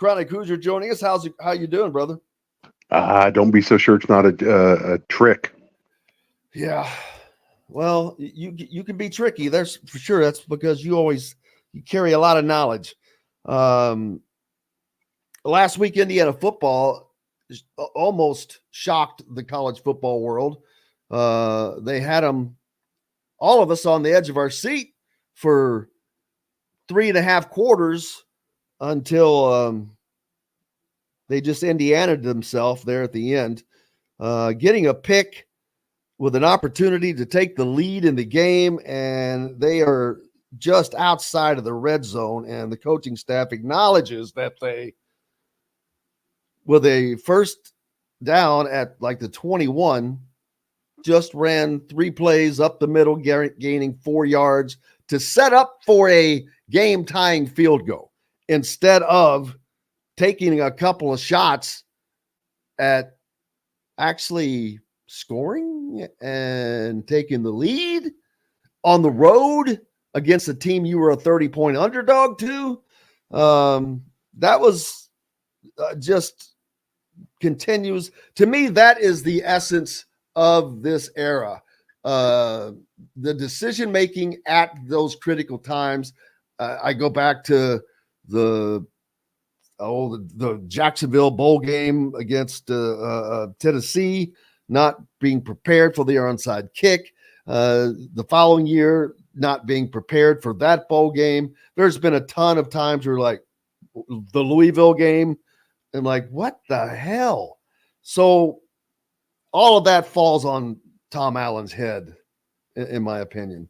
Chronic Hoosier joining us. How you doing, brother? Don't be so sure it's not a trick. Yeah. Well, you can be tricky. That's for sure. That's because you carry a lot of knowledge. Um, Last week, Indiana football almost shocked the college football world. They had them, all of us, on the edge of our seat for 3.5 quarters until they just Indiana'd themselves there at the end, getting a pick with an opportunity to take the lead in the game, and they are just outside of the red zone, and the coaching staff acknowledges that they, with a first down at like the 21, just ran 3 plays up the middle, gaining 4 yards to set up for a game-tying field goal instead of taking a couple of shots at actually scoring and taking the lead on the road against a team you were a 30-point underdog to. That was just continues. To me, that is the essence of this era. The decision-making at those critical times. I go back to the Jacksonville bowl game against Tennessee, not being prepared for the onside kick. The following year, not being prepared for that bowl game. There's been a ton of times where, like, the Louisville game, and like, what the hell? So all of that falls on Tom Allen's head, in my opinion.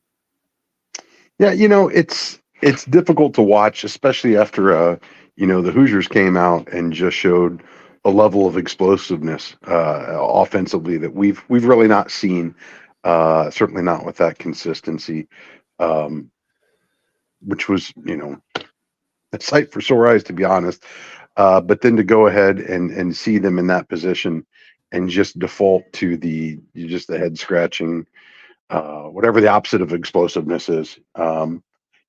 Yeah, it's difficult to watch, especially after the Hoosiers came out and just showed a level of explosiveness offensively that we've really not seen. Certainly not with that consistency, which was a sight for sore eyes, to be honest. But then to go ahead and see them in that position and just default to the head scratching, whatever the opposite of explosiveness is. And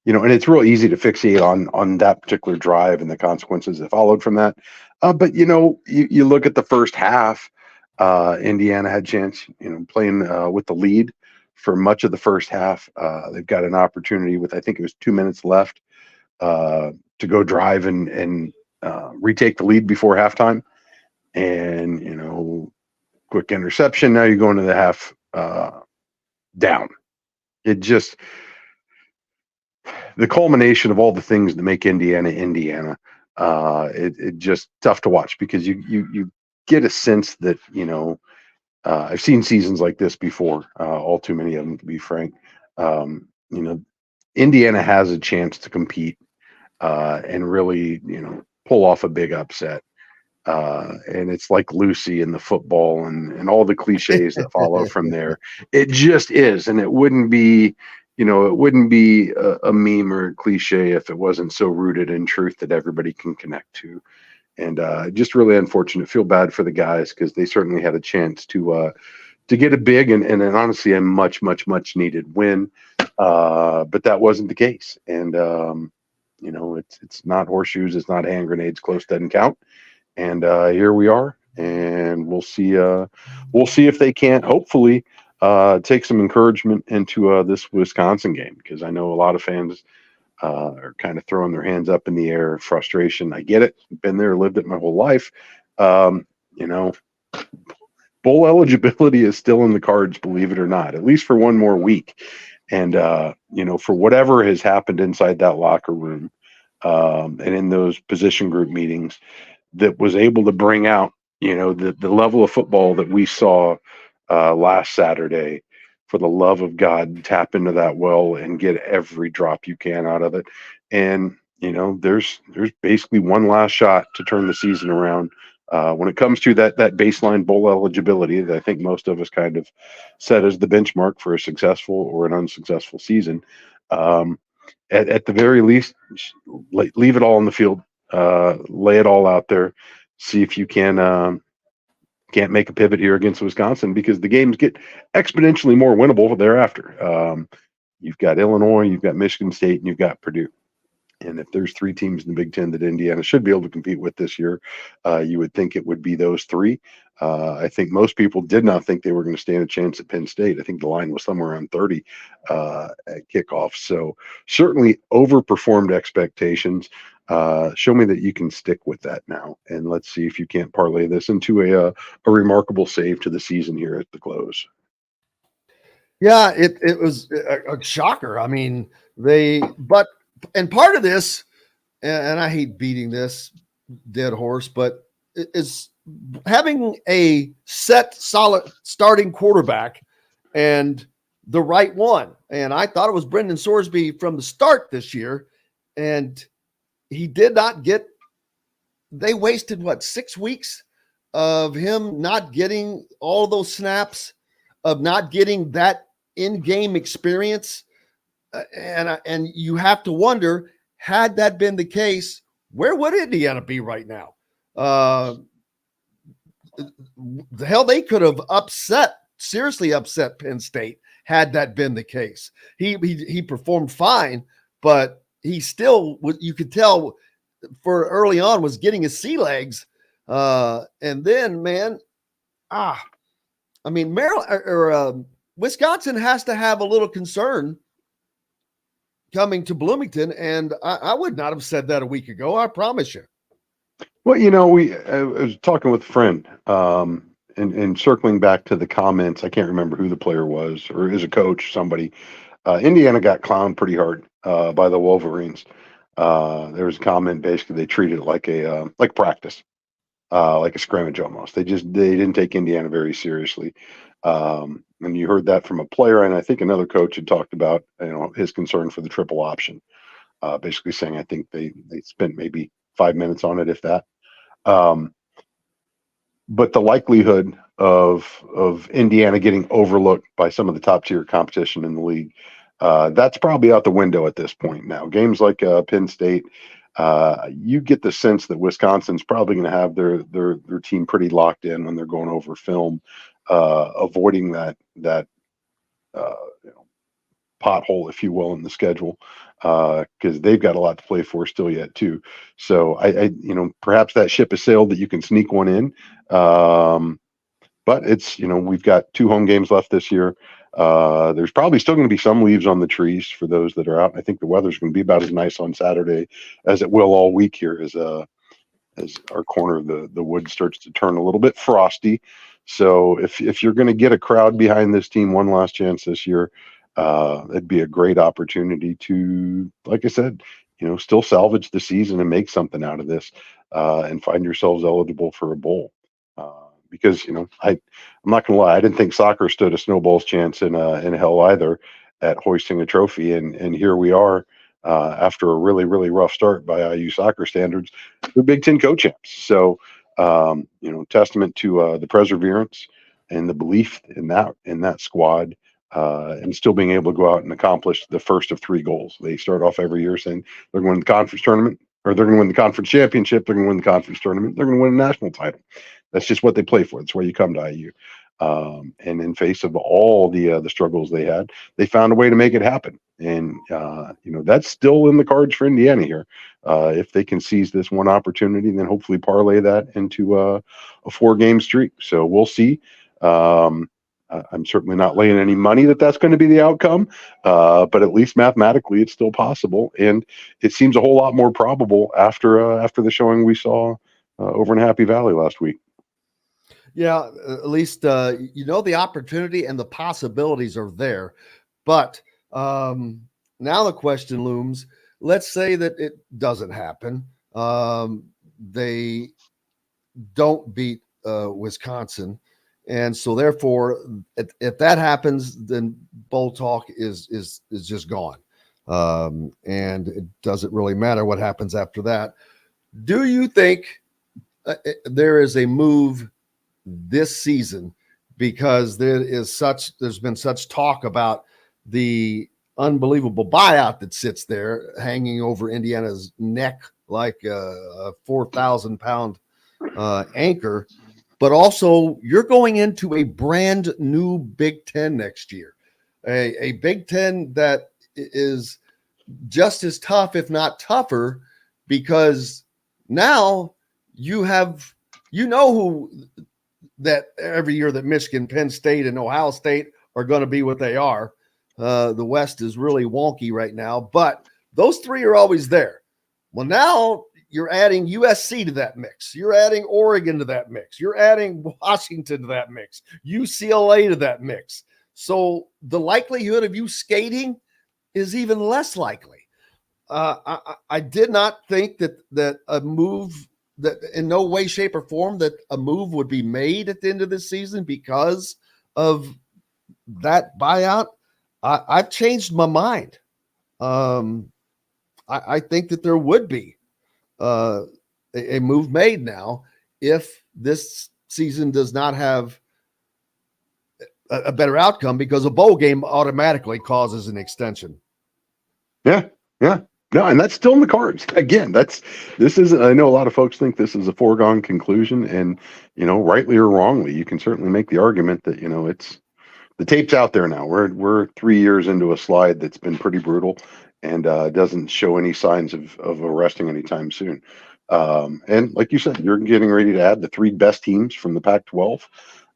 it's real easy to fixate on that particular drive and the consequences that followed from that. But you look at the first half, Indiana had a chance, playing with the lead for much of the first half. They've got an opportunity with, I think it was 2 minutes left, to go drive and retake the lead before halftime. And, quick interception. Now you're going to the half down. It just, the culmination of all the things that make Indiana, it just tough to watch, because you get a sense that, I've seen seasons like this before, all too many of them, to be frank. Indiana has a chance to compete and really, pull off a big upset. And it's like Lucy in the football and all the cliches that follow from there. It just is. And it wouldn't be, a meme or a cliche if it wasn't so rooted in truth that everybody can connect to. And just really unfortunate. Feel bad for the guys, because they certainly had a chance to get a big and honestly a much needed win. But that wasn't the case. And it's not horseshoes, it's not hand grenades. Close doesn't count. And here we are, and we'll see if they can't hopefully take some encouragement into this Wisconsin game, because I know a lot of fans are kind of throwing their hands up in the air, frustration. I get it. Been there, lived it my whole life. Bowl eligibility is still in the cards, believe it or not, at least for one more week. And for whatever has happened inside that locker room and in those position group meetings, that was able to bring out, the level of football that we saw last Saturday. For the love of God, tap into that well and get every drop you can out of it. And, there's basically one last shot to turn the season around. When it comes to that baseline bowl eligibility that I think most of us kind of set as the benchmark for a successful or an unsuccessful season, at the very least, leave it all on the field. Lay it all out there. See if you can't make a pivot here against Wisconsin, because the games get exponentially more winnable thereafter. You've got Illinois, you've got Michigan State, and you've got Purdue. And if there's three teams in the Big Ten that Indiana should be able to compete with this year, you would think it would be those three. I think most people did not think they were going to stand a chance at Penn State. I think the line was somewhere around 30 at kickoff. So certainly overperformed expectations. Show me that you can stick with that now, and let's see if you can't parlay this into a remarkable save to the season here at the close. Yeah, it was a shocker. I mean, and part of this, and I hate beating this dead horse, but is having a set, solid starting quarterback and the right one. And I thought it was Brendan Sorsby from the start this year, and he did not get. They wasted 6 weeks of him not getting all those snaps, of not getting that in-game experience, and you have to wonder, had that been the case, where would Indiana be right now? The hell, they could have seriously upset Penn State had that been the case. He performed fine, but he still, you could tell for early on, was getting his sea legs. And then, man, I mean, Maryland Wisconsin has to have a little concern coming to Bloomington, and I would not have said that a week ago. I promise you. Well, I was talking with a friend, and circling back to the comments. I can't remember who the player was, or is a coach, somebody. Indiana got clowned pretty hard by the Wolverines. There was a comment, basically they treated it like practice, like a scrimmage almost. They didn't take Indiana very seriously. And you heard that from a player, and I think another coach had talked about his concern for the triple option, basically saying I think they spent maybe 5 minutes on it, if that. But the likelihood of Indiana getting overlooked by some of the top tier competition in the league, that's probably out the window at this point now. Games like Penn State, you get the sense that Wisconsin's probably going to have their team pretty locked in when they're going over film, avoiding that pothole, if you will, in the schedule, because they've got a lot to play for still yet too. So I perhaps that ship has sailed that you can sneak one in. But it's we've got 2 home games left this year. There's probably still going to be some leaves on the trees for those that are out. I think the weather's going to be about as nice on Saturday as it will all week here, as our corner of the wood starts to turn a little bit frosty. So if you're going to get a crowd behind this team one last chance this year, it'd be a great opportunity to, like I said, still salvage the season and make something out of this, and find yourselves eligible for a bowl. Because I'm not gonna lie, I didn't think soccer stood a snowball's chance in hell either at hoisting a trophy, and here we are, after a really really rough start by IU soccer standards, the Big Ten co-champs. So testament to the perseverance and the belief in that squad, and still being able to go out and accomplish the first of 3 goals. They start off every year saying they're going to win the conference tournament, or they're going to win the conference championship, they're going to win the conference tournament, they're going to win a national title. That's just what they play for. That's why you come to IU. And in face of all the struggles they had, they found a way to make it happen. And that's still in the cards for Indiana here. If they can seize this one opportunity, then hopefully parlay that into a 4-game streak. So we'll see. I'm certainly not laying any money that's going to be the outcome, but at least mathematically, it's still possible, and it seems a whole lot more probable after the showing we saw over in Happy Valley last week. Yeah, at least the opportunity and the possibilities are there. But now the question looms, let's say that it doesn't happen. They don't beat Wisconsin. And so therefore, if that happens, then bowl talk is just gone. And it doesn't really matter what happens after that. Do you think there is a move this season, because there's been such talk about the unbelievable buyout that sits there hanging over Indiana's neck like a 4,000-pound anchor, but also you're going into a brand new Big Ten next year, a Big Ten that is just as tough, if not tougher, because now you have, who that every year that Michigan, Penn State, and Ohio State are going to be what they are. The West is really wonky right now, but those three are always there. Well, now you're adding USC to that mix. You're adding Oregon to that mix. You're adding Washington to that mix. UCLA to that mix. So the likelihood of you skating is even less likely. I did not think that a move, that in no way, shape, or form that a move would be made at the end of this season because of that buyout. I've changed my mind. I think that there would be a move made now if this season does not have a better outcome, because a bowl game automatically causes an extension. Yeah, yeah. No, and that's still in the cards. Again, this is, I know a lot of folks think this is a foregone conclusion, and rightly or wrongly, you can certainly make the argument that it's the tape's out there now. We're 3 years into a slide that's been pretty brutal, and doesn't show any signs of arresting anytime soon. And like you said, you're getting ready to add the three best teams from the Pac-12.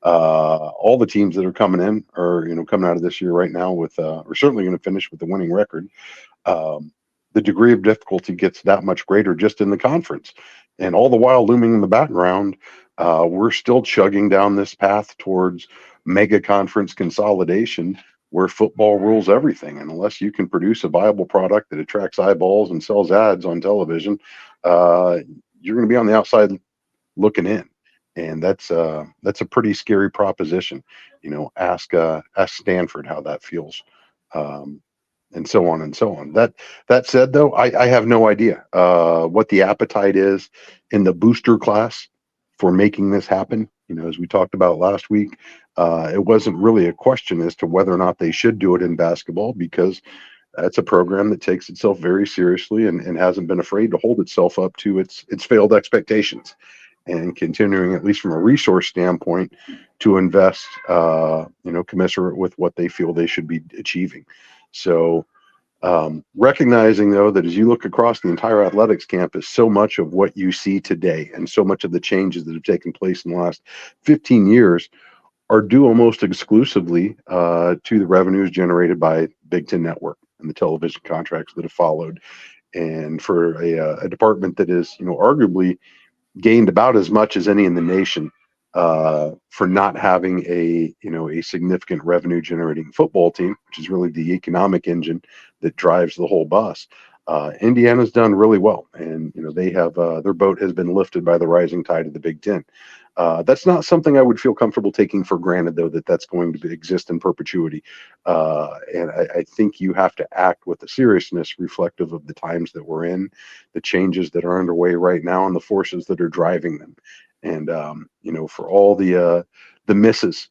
All the teams that are coming in are coming out of this year right now with are certainly going to finish with the winning record. The degree of difficulty gets that much greater just in the conference. And all the while looming in the background, we're still chugging down this path towards mega conference consolidation where football rules everything. And unless you can produce a viable product that attracts eyeballs and sells ads on television, you're going to be on the outside looking in. And that's a pretty scary proposition. Ask Stanford how that feels. And so on and so on. That said, though, I have no idea what the appetite is in the booster class for making this happen. As we talked about last week, it wasn't really a question as to whether or not they should do it in basketball, because that's a program that takes itself very seriously and hasn't been afraid to hold itself up to its failed expectations, and continuing, at least from a resource standpoint, to invest commensurate with what they feel they should be achieving. So recognizing, though, that as you look across the entire athletics campus, so much of what you see today and so much of the changes that have taken place in the last 15 years are due almost exclusively to the revenues generated by Big Ten Network and the television contracts that have followed. And for a department that is, arguably gained about as much as any in the nation for not having a significant revenue generating football team, which is really the economic engine that drives the whole bus. Indiana's done really well, and they have their boat has been lifted by the rising tide of the Big Ten. That's not something I would feel comfortable taking for granted, though, that's going to exist in perpetuity. And I think you have to act with a seriousness reflective of the times that we're in, the changes that are underway right now, and the forces that are driving them. And for all the misses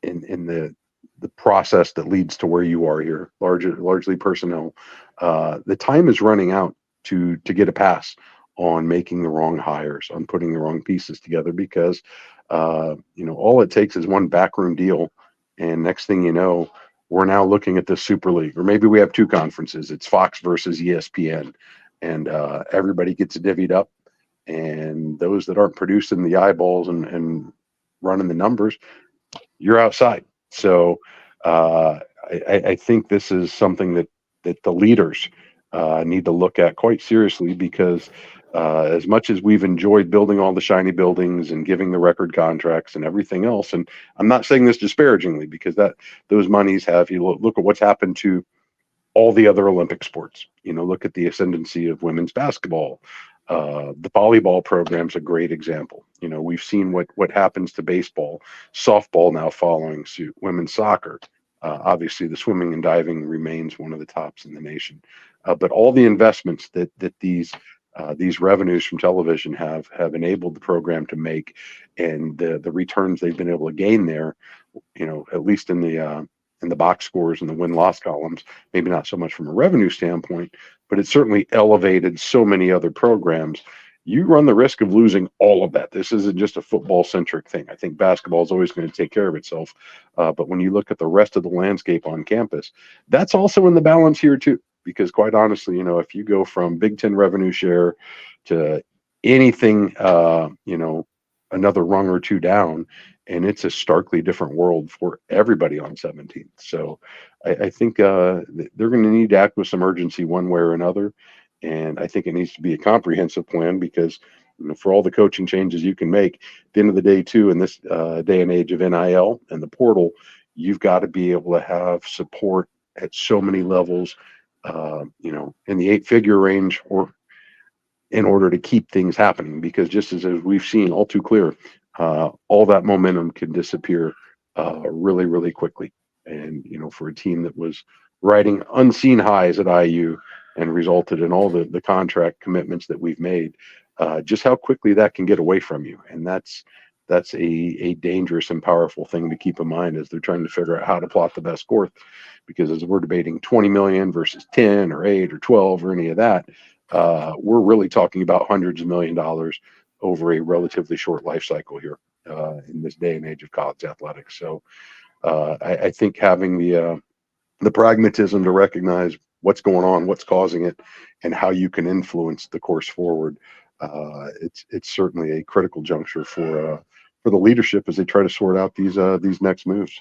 in the process that leads to where you are here, largely personnel, the time is running out to get a pass on making the wrong hires, on putting the wrong pieces together, because all it takes is one backroom deal, and next thing you know, we're now looking at the Super League, or maybe we have two conferences. It's Fox versus ESPN, and everybody gets divvied up. And those that aren't producing the eyeballs and running the numbers, you're outside. So I think this is something that the leaders need to look at quite seriously, because as much as we've enjoyed building all the shiny buildings and giving the record contracts and everything else, and I'm not saying this disparagingly, because those monies have, you look at what's happened to all the other Olympic sports. Look at the ascendancy of women's basketball. The volleyball program's a great example. We've seen what happens to baseball, softball now following suit, women's soccer. Obviously, the swimming and diving remains one of the tops in the nation. But all the investments that these revenues from television have enabled the program to make, and the returns they've been able to gain there, at least in the box scores and the win-loss columns, maybe not so much from a revenue standpoint, but it certainly elevated so many other programs. you run the risk of losing all of that. This isn't just a football centric thing. I think basketball is always going to take care of itself. But when you look at the rest of the landscape on campus, that's also in the balance here too. Because quite honestly, if you go from Big Ten revenue share to anything, another rung or two down, and it's a starkly different world for everybody on 17th. So I think they're going to need to act with some urgency one way or another. And I think it needs to be a comprehensive plan because for all the coaching changes you can make, at the end of the day, too, in this day and age of NIL and the portal, you've got to be able to have support at so many levels, in the 8-figure range, or in order to keep things happening. Because just as we've seen all too clear, all that momentum can disappear really, really quickly. And for a team that was riding unseen highs at IU and resulted in all the contract commitments that we've made, just how quickly that can get away from you. And that's a dangerous and powerful thing to keep in mind as they're trying to figure out how to plot the best course. Because as we're debating 20 million versus 10 or 8 or 12 or any of that, we're really talking about hundreds of $1,000,000 over a relatively short life cycle here in this day and age of college athletics. So I think having the pragmatism to recognize what's going on, what's causing it, and how you can influence the course forward, it's certainly a critical juncture for the leadership as they try to sort out these next moves.